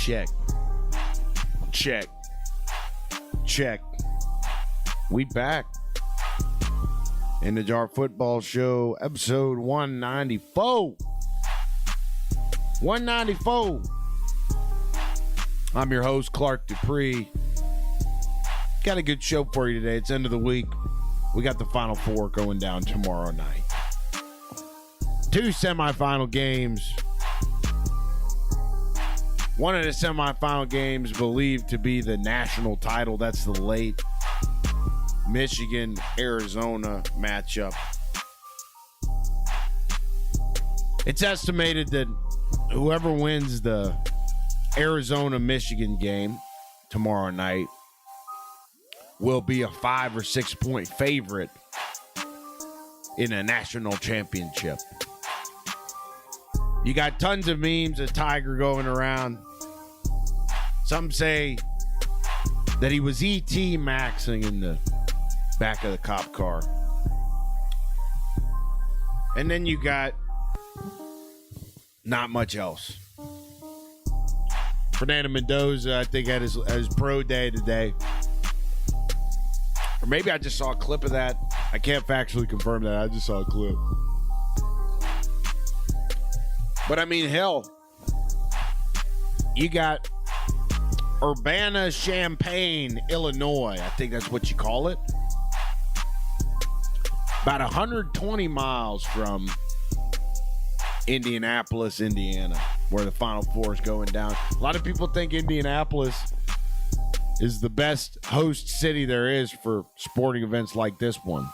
Check. Check. Check. We back. In the Jar Football Show, episode 194. 194. I'm your host, Clark Dupree. Got a good show for you today. It's end of the week. We got the Final Four going down tomorrow night. 2 semifinal games. One of the semifinal games believed to be the national title. That's the late Michigan-Arizona matchup. It's estimated that whoever wins the Arizona-Michigan game tomorrow night will be a 5 or 6 point favorite in a national championship. You got tons of memes of Tiger going around. Some say that he was E.T. maxing in the back of the cop car. And then you got not much else. Fernando Mendoza, I think, had his pro day today. Or maybe I just saw a clip of that. I can't factually confirm that. I just saw a clip. But I mean, hell, you got Urbana-Champaign, Illinois. I think that's what you call it. About 120 miles from Indianapolis, Indiana, where the Final Four is going down. A lot of people think Indianapolis is the best host city there is for sporting events like this one.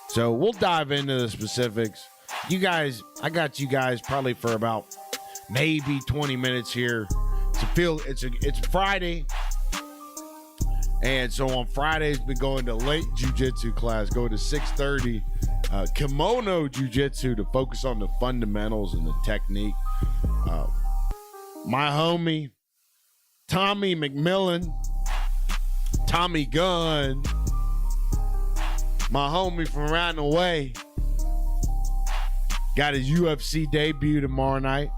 So we'll dive into the specifics. You guys, I got you guys probably for about maybe 20 minutes here. It's Friday. And so on Fridays, been going to late jiu-jitsu class, going to 6:30 kimono jiu-jitsu to focus on the fundamentals and the technique. My homie, Tommy McMillan, Tommy Gunn, my homie from around the way, got his UFC debut tomorrow night.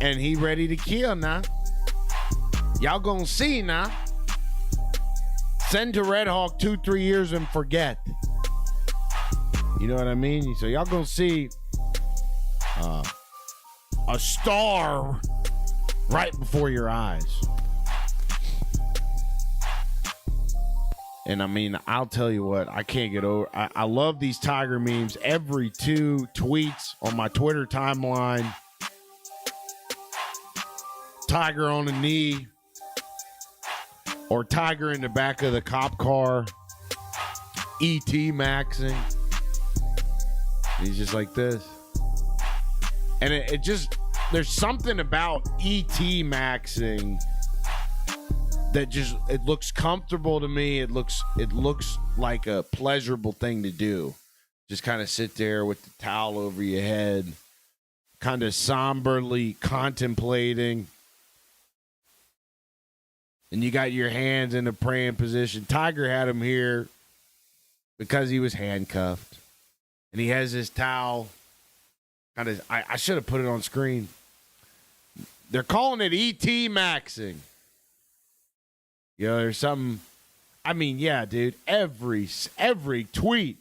And he ready to kill now. Y'all gonna see now. Send to Red Hawk 2-3 years and forget. You know what I mean? So y'all gonna see a star right before your eyes. And I mean, I'll tell you what, I can't get over. I love these Tiger memes. Every 2 tweets on my Twitter timeline, Tiger on a knee, or Tiger in the back of the cop car, E.T. maxing. He's just like this. And it just, there's something about E.T. maxing that just, it looks comfortable to me. It looks like a pleasurable thing to do. Just kind of sit there with the towel over your head, kind of somberly contemplating. And you got your hands in a praying position. Tiger had him here because he was handcuffed. And he has his towel. Kind of, I should have put it on screen. They're calling it E.T. maxing. You know, there's something. I mean, yeah, dude. Every tweet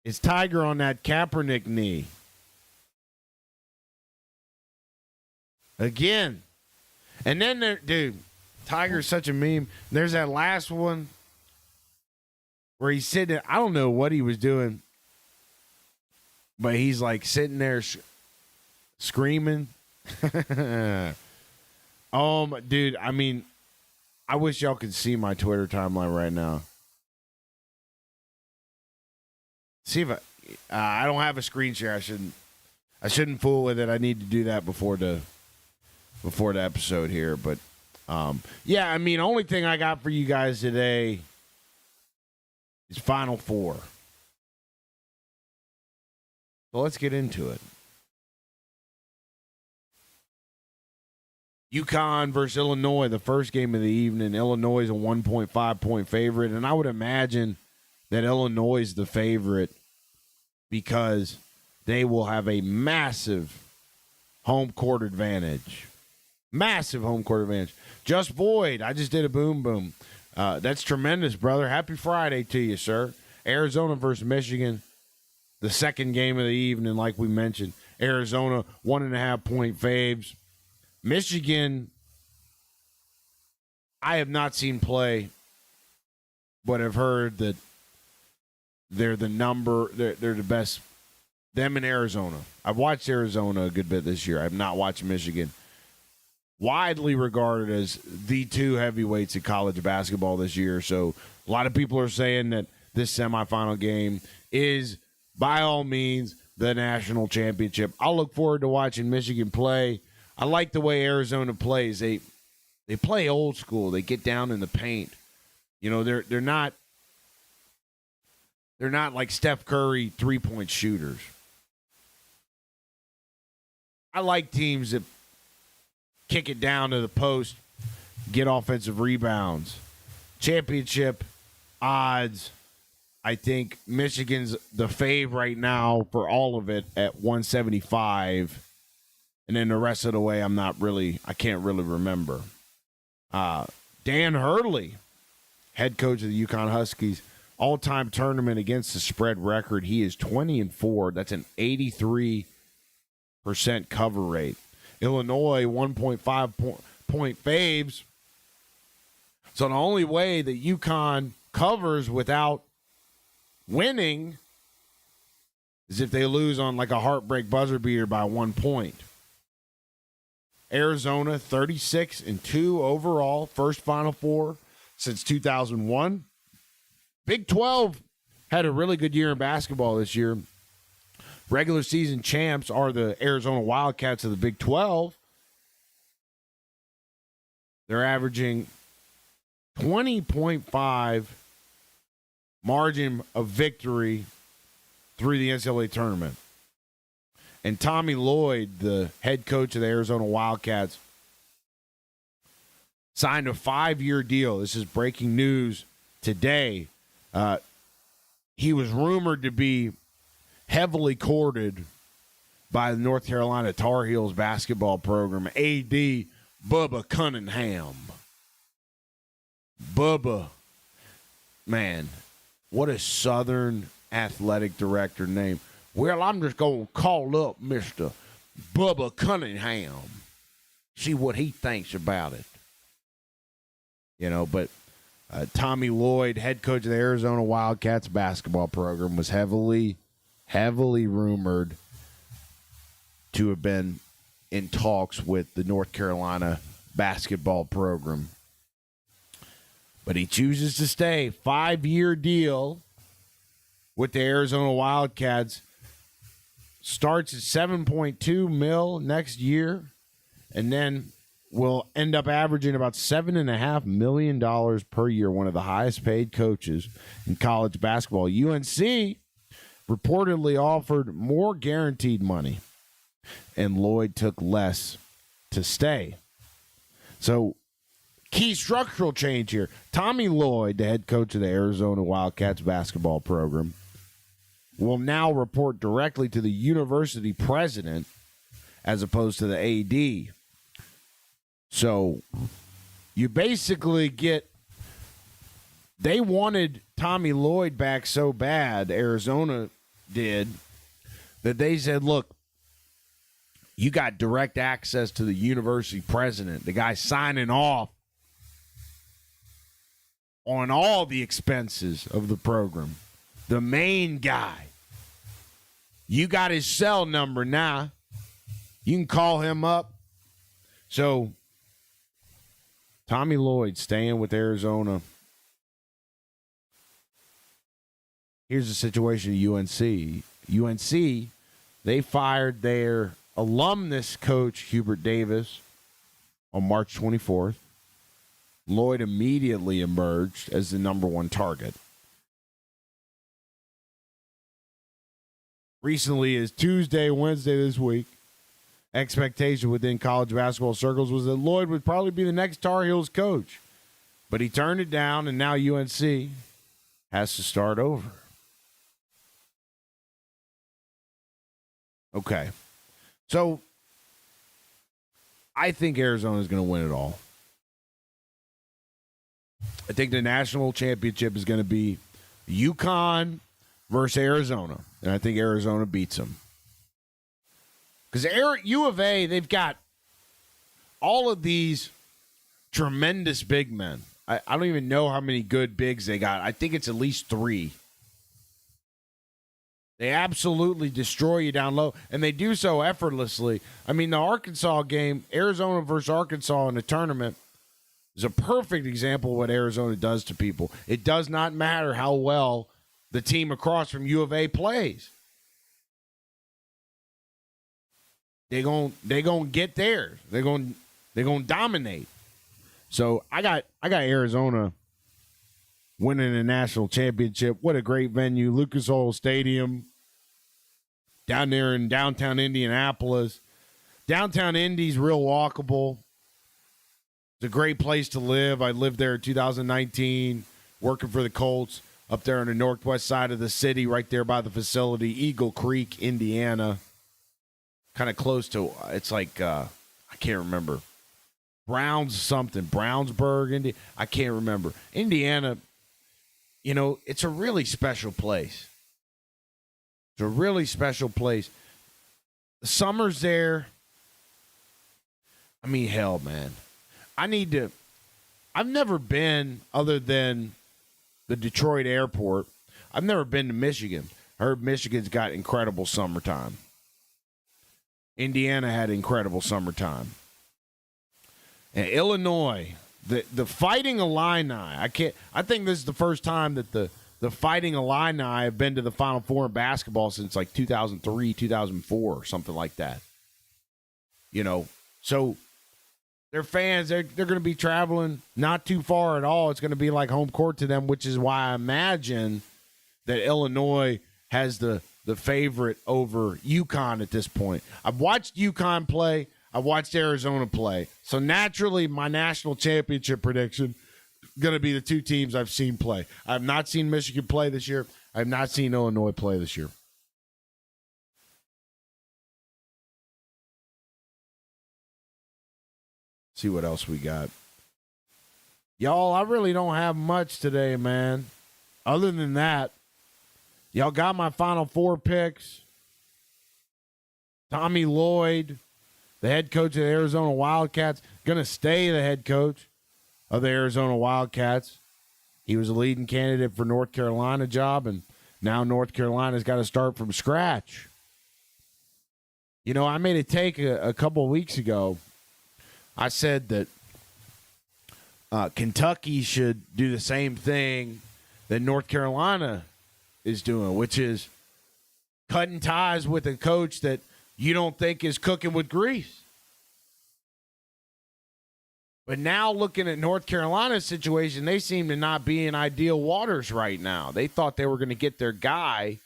is Tiger on that Kaepernick knee. Again. And then, dude, Tiger's such a meme. There's that last one where he's sitting there. I don't know what he was doing, but he's like sitting there screaming. Dude, I mean, I wish y'all could see my Twitter timeline right now. See if I don't have a screen share. I shouldn't fool with it. I need to do that before the episode here. But yeah, I mean, only thing I got for you guys today is Final Four. So let's get into it. UConn versus Illinois, the first game of the evening. Illinois is a 1.5 point favorite, and I would imagine that Illinois is the favorite because they will have a massive home court advantage. Massive home court advantage. Just Void, I just did a boom boom. That's tremendous, brother. Happy Friday to you, sir. Arizona versus Michigan, the second game of the evening, like we mentioned. Arizona, 1.5-point faves. Michigan, I have not seen play, but I've heard that they're the best. Them in Arizona. I've watched Arizona a good bit this year. I have not watched Michigan. Widely regarded as the two heavyweights in college basketball this year. So a lot of people are saying that this semifinal game is, by all means, the national championship. I'll look forward to watching Michigan play. I like the way Arizona plays. They play old school. They get down in the paint. You know, they're not like Steph Curry 3-point shooters. I like teams that kick it down to the post, get offensive rebounds. Championship odds, I think Michigan's the fave right now for all of it at 175. And then the rest of the way, I can't really remember. Dan Hurley, head coach of the UConn Huskies, all-time tournament against the spread record. He is 20-4. That's an 83% cover rate. Illinois, 1.5 point faves. So the only way that UConn covers without winning is if they lose on like a heartbreak buzzer beater by 1 point. Arizona, 36-2 overall, first Final Four since 2001. Big 12 had a really good year in basketball this year. Regular season champs are the Arizona Wildcats of the Big 12. They're averaging 20.5 margin of victory through the NCAA tournament. And Tommy Lloyd, the head coach of the Arizona Wildcats, signed a 5-year deal. This is breaking news today. He was rumored to be heavily courted by the North Carolina Tar Heels basketball program, A.D. Bubba Cunningham. Bubba, man, what a Southern athletic director name. Well, I'm just going to call up Mr. Bubba Cunningham, see what he thinks about it. You know, but Tommy Lloyd, head coach of the Arizona Wildcats basketball program, was heavily rumored to have been in talks with the North Carolina basketball program. But he chooses to stay. 5-year deal with the Arizona Wildcats. Starts at $7.2 million next year, and then will end up averaging about $7.5 million per year, one of the highest paid coaches in college basketball. UNC reportedly offered more guaranteed money, and Lloyd took less to stay. So, key structural change here. Tommy Lloyd, the head coach of the Arizona Wildcats basketball program, will now report directly to the university president as opposed to the AD. So you basically get, they wanted Tommy Lloyd back so bad, Arizona did, that they said, look, you got direct access to the university president, the guy signing off on all the expenses of the program. The main guy. You got his cell number now. You can call him up. So, Tommy Lloyd staying with Arizona. Here's the situation at UNC. UNC, they fired their alumnus coach, Hubert Davis, on March 24th. Lloyd immediately emerged as the number one target. Recently, as Tuesday, Wednesday this week, expectation within college basketball circles was that Lloyd would probably be the next Tar Heels coach. But he turned it down, and now UNC has to start over. Okay. So I think Arizona is going to win it all. I think the national championship is going to be UConn versus Arizona. And I think Arizona beats them. Because U of A, they've got all of these tremendous big men. I don't even know how many good bigs they got. I think it's at least 3. They absolutely destroy you down low, and they do so effortlessly. I mean, the Arkansas game, Arizona versus Arkansas in the tournament, is a perfect example of what Arizona does to people. It does not matter how well the team across from U of A plays. They're gonna get theirs. They're gonna dominate. So I got Arizona winning a national championship. What a great venue, Lucas Oil Stadium, down there in downtown Indianapolis. Downtown Indy's real walkable. It's a great place to live. I lived there in 2019, working for the Colts up there on the northwest side of the city, right there by the facility, Eagle Creek, Indiana. Kind of close to, it's like, I can't remember. Brownsburg, I can't remember. Indiana, it's a really special place. It's a really special place. The summer's there. I mean, hell, man. I've never been, other than the Detroit airport, I've never been to Michigan. I heard Michigan's got incredible summertime. Indiana had incredible summertime. And Illinois, the Fighting Illini, I think this is the first time that the Fighting Illini have been to the Final Four in basketball since like 2003, 2004, or something like that. So their fans, they're going to be traveling not too far at all. It's going to be like home court to them, which is why I imagine that Illinois has the favorite over UConn at this point. I've watched UConn play. I watched Arizona play. So naturally, my national championship prediction going to be the 2 teams I've seen play. I have not seen Michigan play this year. I have not seen Illinois play this year. See what else we got. Y'all, I really don't have much today, man. Other than that, y'all got my Final Four picks. Tommy Lloyd, the head coach of the Arizona Wildcats, going to stay the head coach of the Arizona Wildcats. He was a leading candidate for North Carolina job, and now North Carolina's got to start from scratch. I made a take a couple of weeks ago. I said that Kentucky should do the same thing that North Carolina is doing, which is cutting ties with a coach that you don't think is cooking with grease. But now looking at North Carolina's situation, they seem to not be in ideal waters right now. They thought they were going to get their guy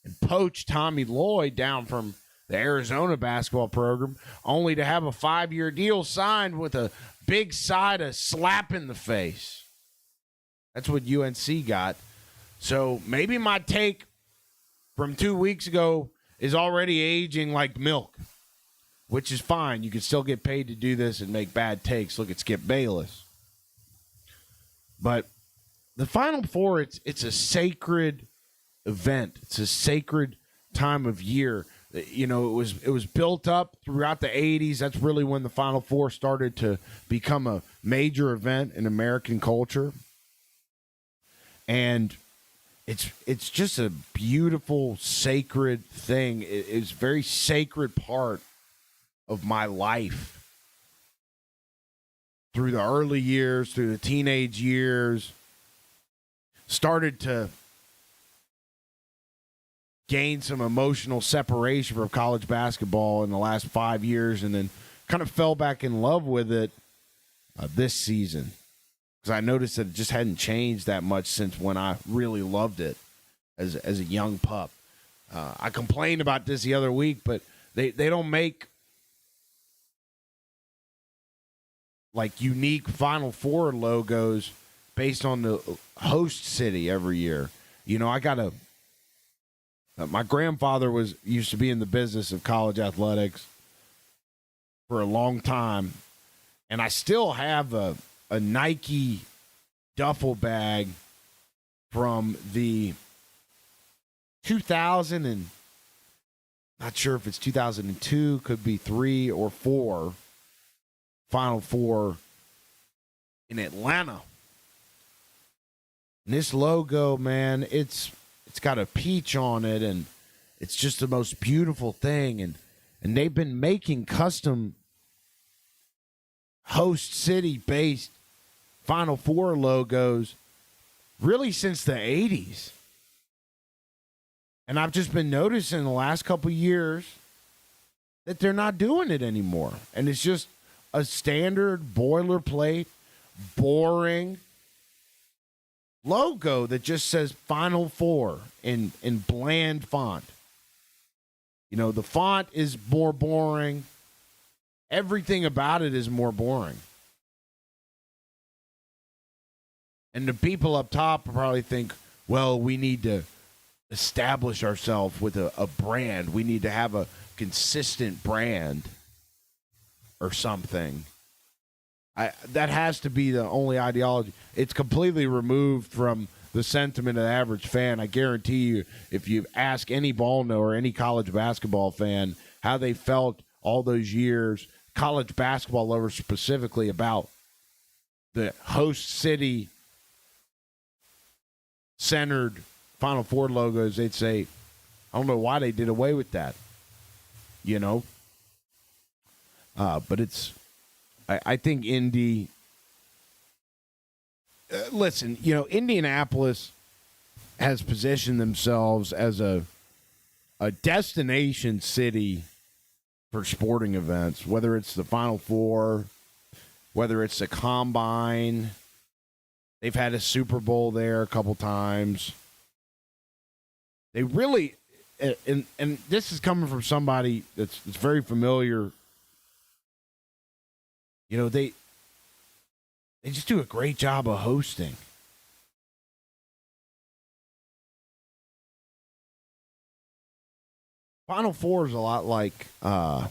and poach Tommy Lloyd down from the Arizona basketball program, only to have a 5-year deal signed with a big side of slap in the face. That's what UNC got. So maybe my take from 2 weeks ago is already aging like milk, which is fine. You can still get paid to do this and make bad takes. Look at Skip Bayless. But the Final Four, it's a sacred event. It's a sacred time of year. It was built up throughout the 80s. That's really when the Final Four started to become a major event in American culture. And it's just a beautiful, sacred thing. It's a very sacred part of my life. Through the early years, through the teenage years, started to gained some emotional separation from college basketball in the last 5 years, and then kind of fell back in love with it this season, because I noticed that it just hadn't changed that much since when I really loved it as a young pup. I complained about this the other week, but they don't make like unique Final Four logos based on the host city every year. I got a My grandfather used to be in the business of college athletics for a long time, and I still have a Nike duffel bag from the 2000 and not sure if it's 2002, could be 3 or 4 Final Four in Atlanta. And this logo, man, it's got a peach on it, and it's just the most beautiful thing. And they've been making custom host city-based Final Four logos really since the 80s. And I've just been noticing the last couple years that they're not doing it anymore. And it's just a standard boilerplate, boring logo that just says Final Four in bland font. You know, the font is more boring. Everything about it is more boring. And the people up top probably think, well, we need to establish ourselves with a brand. We need to have a consistent brand or something. That has to be the only ideology. It's completely removed from the sentiment of the average fan. I guarantee you, if you ask any ball knower, any college basketball fan, how they felt all those years, college basketball lovers specifically, about the host city centered Final Four logos, they'd say, I don't know why they did away with that, you know. But it's, I think Indy, listen, you know, Indianapolis has positioned themselves as a destination city for sporting events, whether it's the Final Four, whether it's the Combine. They've had a Super Bowl there a couple times. They really, and this is coming from somebody that's very familiar. You know, they just do a great job of hosting. Final Four is a lot like, well,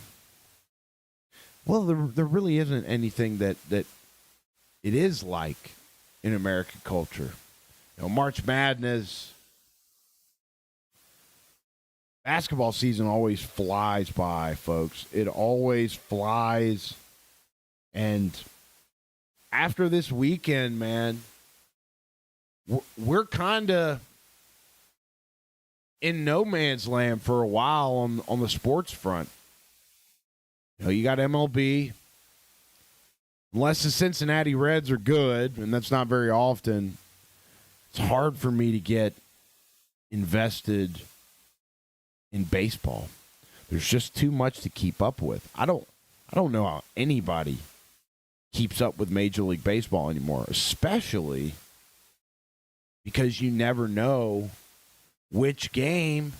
there really isn't anything that it is like in American culture. You know, March Madness, basketball season always flies by, folks. It always flies. And after this weekend, man, we're kind of in no man's land for a while on the sports front. You know, you got MLB. Unless the Cincinnati Reds are good, and that's not very often, it's hard for me to get invested in baseball. There's just too much to keep up with. I don't know how anybody keeps up with Major League Baseball anymore, especially because you never know which game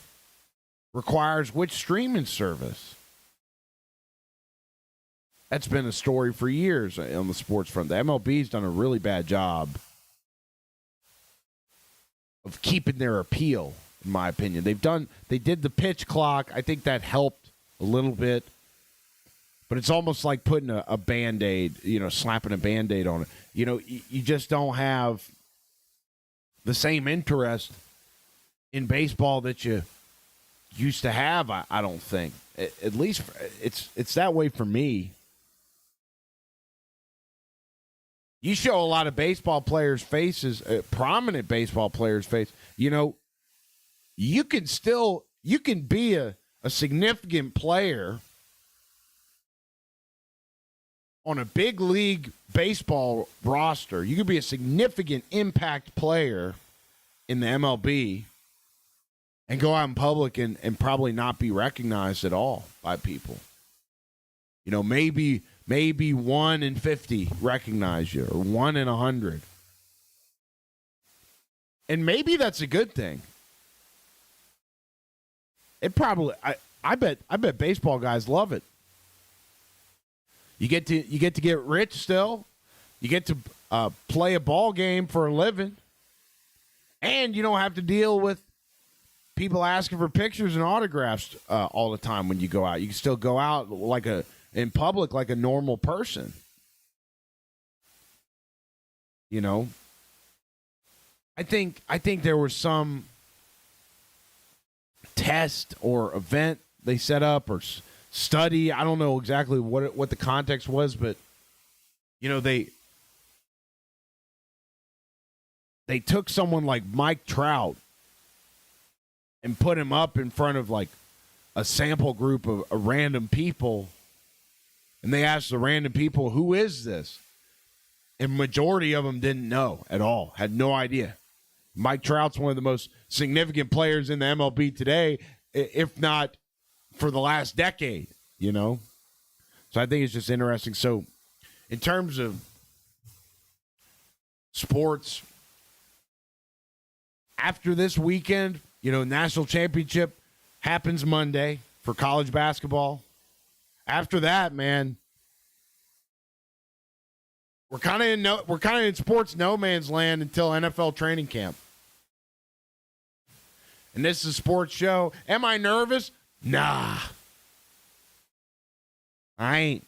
requires which streaming service. That's been a story for years on the sports front. The MLB's done a really bad job of keeping their appeal, in my opinion. They did the pitch clock. I think that helped a little bit. But it's almost like putting a Band-Aid, you know, slapping a Band-Aid on it. You know, you just don't have the same interest in baseball that you used to have, I don't think. At least it's that way for me. You show a lot of baseball players' faces, prominent baseball players' face, you know, you can be a significant player on a big league baseball roster. You could be a significant impact player in the MLB and go out in public and probably not be recognized at all by people. You know, maybe 1 in 50 recognize you, or 1 in 100. And maybe that's a good thing. It probably, I bet baseball guys love it. You get to get rich still. You get to play a ball game for a living, and you don't have to deal with people asking for pictures and autographs all the time when you go out. You can still go out in public like a normal person. You know, I think there was some test or event they set up or study. I don't know exactly what the context was, but you know, they took someone like Mike Trout and put him up in front of like a sample group of random people, and they asked the random people, "Who is this?" And majority of them didn't know at all, had no idea. Mike Trout's one of the most significant players in the MLB today, if not for the last decade, you know? So I think it's just interesting. So in terms of sports, after this weekend, you know, national championship happens Monday for college basketball. After that, man, we're kind of in sports no man's land until NFL training camp. And this is a sports show. Am I nervous? Nah. I ain't.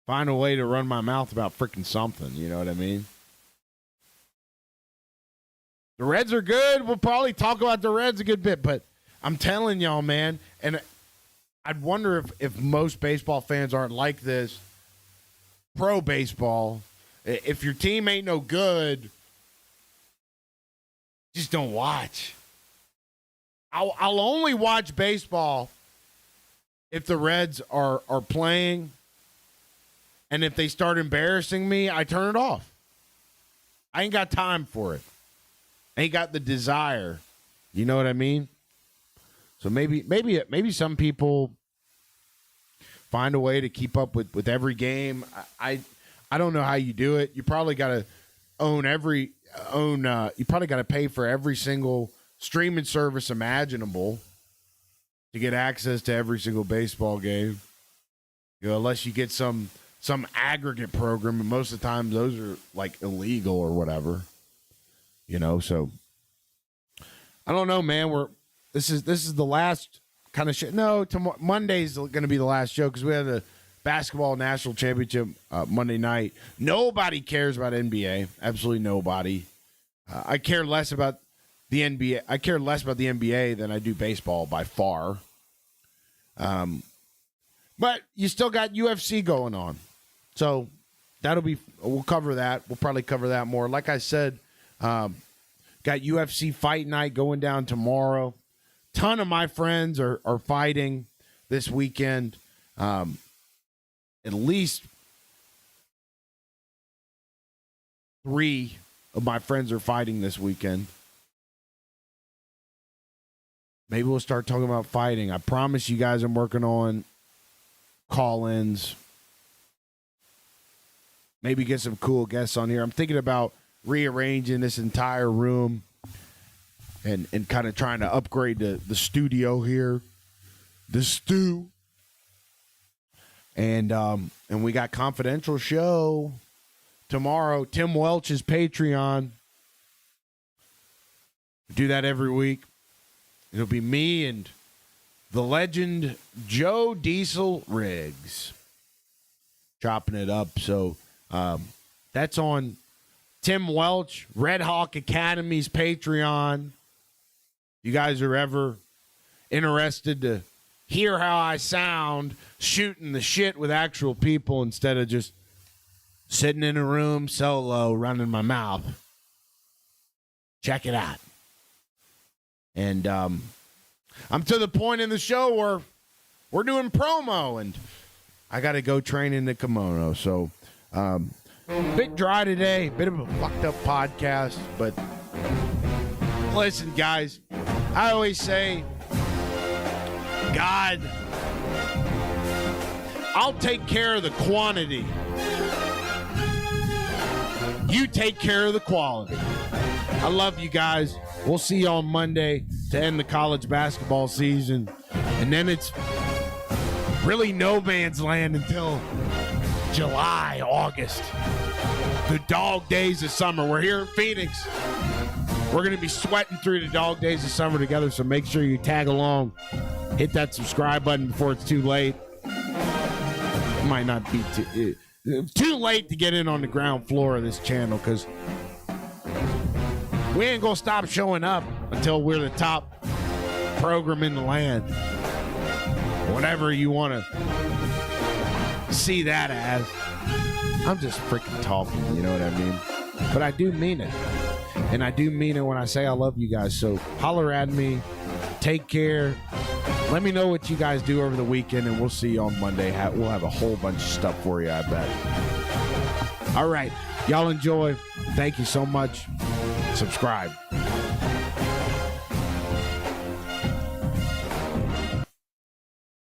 Find a way to run my mouth about freaking something, you know what I mean? The Reds are good. We'll probably talk about the Reds a good bit, but I'm telling y'all, man, and I'd wonder if most baseball fans aren't like this. Pro baseball, if your team ain't no good, just don't watch. I'll only watch baseball if the Reds are playing, and if they start embarrassing me, I turn it off. I ain't got time for it. I ain't got the desire. You know what I mean? So maybe some people find a way to keep up with every game. I don't know how you do it. You probably got to you probably got to pay for every single streaming service imaginable to get access to every single baseball game. You know, unless you get some aggregate program, and most of the time those are like illegal or whatever. You know, so I don't know, man. This is the last kind of shit. No, Monday's going to be the last show because we had the basketball national championship Monday night. Nobody cares about NBA. Absolutely nobody. I care less about the NBA. I care less about the NBA than I do baseball by far. But you still got UFC going on, so we'll cover that. We'll probably cover that more. Like I said, got UFC Fight Night going down tomorrow. Ton of my friends are fighting this weekend. At least 3 of my friends are fighting this weekend. Maybe we'll start talking about fighting. I promise you guys I'm working on call-ins. Maybe get some cool guests on here. I'm thinking about rearranging this entire room and kind of trying to upgrade the studio here. The stew. And we got confidential show tomorrow. Tim Welch's Patreon. We do that every week. It'll be me and the legend Joe Diesel Riggs chopping it up. So that's on Tim Welch, Red Hawk Academy's Patreon. You guys are ever interested to hear how I sound shooting the shit with actual people instead of just sitting in a room solo running my mouth, check it out. And I'm to the point in the show where we're doing promo and I got to go train in the kimono. So bit dry today, bit of a fucked up podcast, but listen, guys, I always say, God, I'll take care of the quantity. You take care of the quality. I love you guys. We'll see you on Monday to end the college basketball season. And then it's really no man's land until July, August. The dog days of summer. We're here in Phoenix. We're going to be sweating through the dog days of summer together, so make sure you tag along. Hit that subscribe button before it's too late. It might not be too late to get in on the ground floor of this channel, because we ain't going to stop showing up until we're the top program in the land. Whatever you want to see that as. I'm just freaking talking, you know what I mean? But I do mean it. And I do mean it when I say I love you guys. So holler at me. Take care. Let me know what you guys do over the weekend, and we'll see you on Monday. We'll have a whole bunch of stuff for you, I bet. All right. Y'all enjoy. Thank you so much. Subscribe.